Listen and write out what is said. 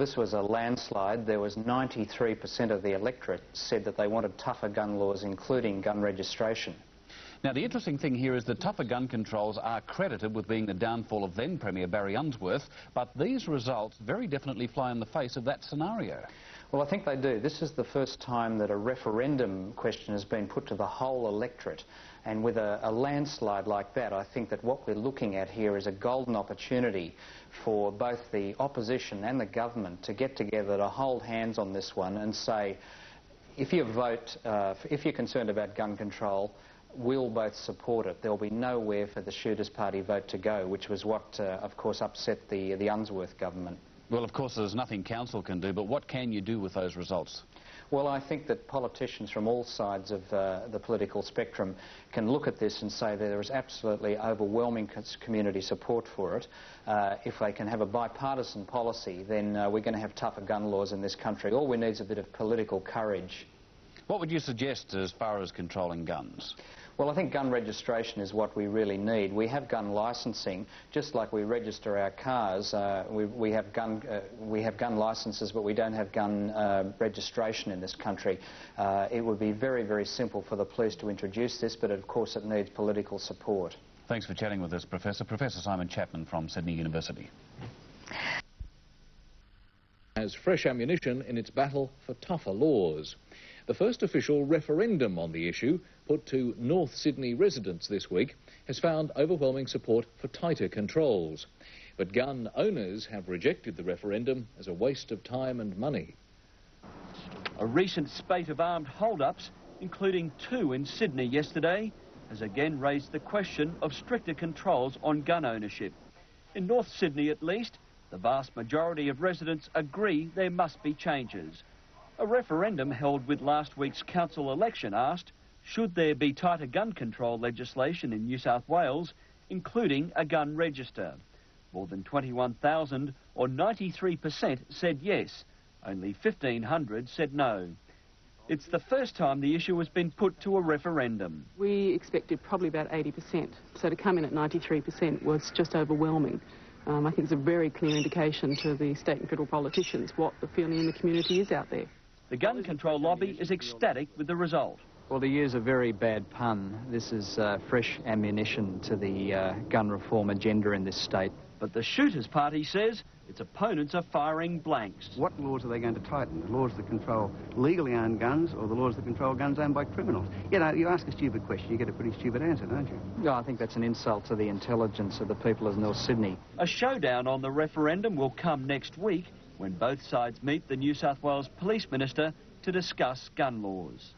this was a landslide. There was 93% of the electorate said that they wanted tougher gun laws, including gun registration. Now, the interesting thing here is that tougher gun controls are credited with being the downfall of then Premier Barry Unsworth, but these results very definitely fly in the face of that scenario. Well, I think they do. This is the first time that a referendum question has been put to the whole electorate. And with a landslide like that, I think that what we're looking at here is a golden opportunity for both the opposition and the government to get together to hold hands on this one and say, if you vote, if you're concerned about gun control, we'll both support it. There'll be nowhere for the Shooters Party vote to go, which was what, of course, upset the Unsworth government. Well, of course, there's nothing council can do, but what can you do with those results? Well, I think that politicians from all sides of the political spectrum can look at this and say there is absolutely overwhelming community support for it. If they can have a bipartisan policy, then we're going to have tougher gun laws in this country. All we need is a bit of political courage. What would you suggest as far as controlling guns? Well, I think gun registration is what we really need. We have gun licensing, just like we register our cars. We have gun licenses, but we don't have gun registration in this country. It would be very, very simple for the police to introduce this, but of course it needs political support. Thanks for chatting with us, Professor. Professor Simon Chapman from Sydney University. Has fresh ammunition in its battle for tougher laws. The first official referendum on the issue, put to North Sydney residents this week, has found overwhelming support for tighter controls. But gun owners have rejected the referendum as a waste of time and money. A recent spate of armed hold-ups, including 2 in Sydney yesterday, has again raised the question of stricter controls on gun ownership. In North Sydney, at least, the vast majority of residents agree there must be changes. A referendum held with last week's council election asked, should there be tighter gun control legislation in New South Wales, including a gun register? More than 21,000, or 93%, said yes. Only 1,500 said no. It's the first time the issue has been put to a referendum. We expected probably about 80%, so to come in at 93% was just overwhelming. I think it's a very clear indication to the state and federal politicians what the feeling in the community is out there. The gun control lobby is ecstatic with the result. Well, to use a very bad pun, this is fresh ammunition to the gun reform agenda in this state. But the Shooters Party says its opponents are firing blanks. What laws are they going to tighten? The laws that control legally owned guns or the laws that control guns owned by criminals? You know, you ask a stupid question, you get a pretty stupid answer, don't you? No, I think that's an insult to the intelligence of the people of North Sydney. A showdown on the referendum will come next week when both sides meet the New South Wales Police Minister to discuss gun laws.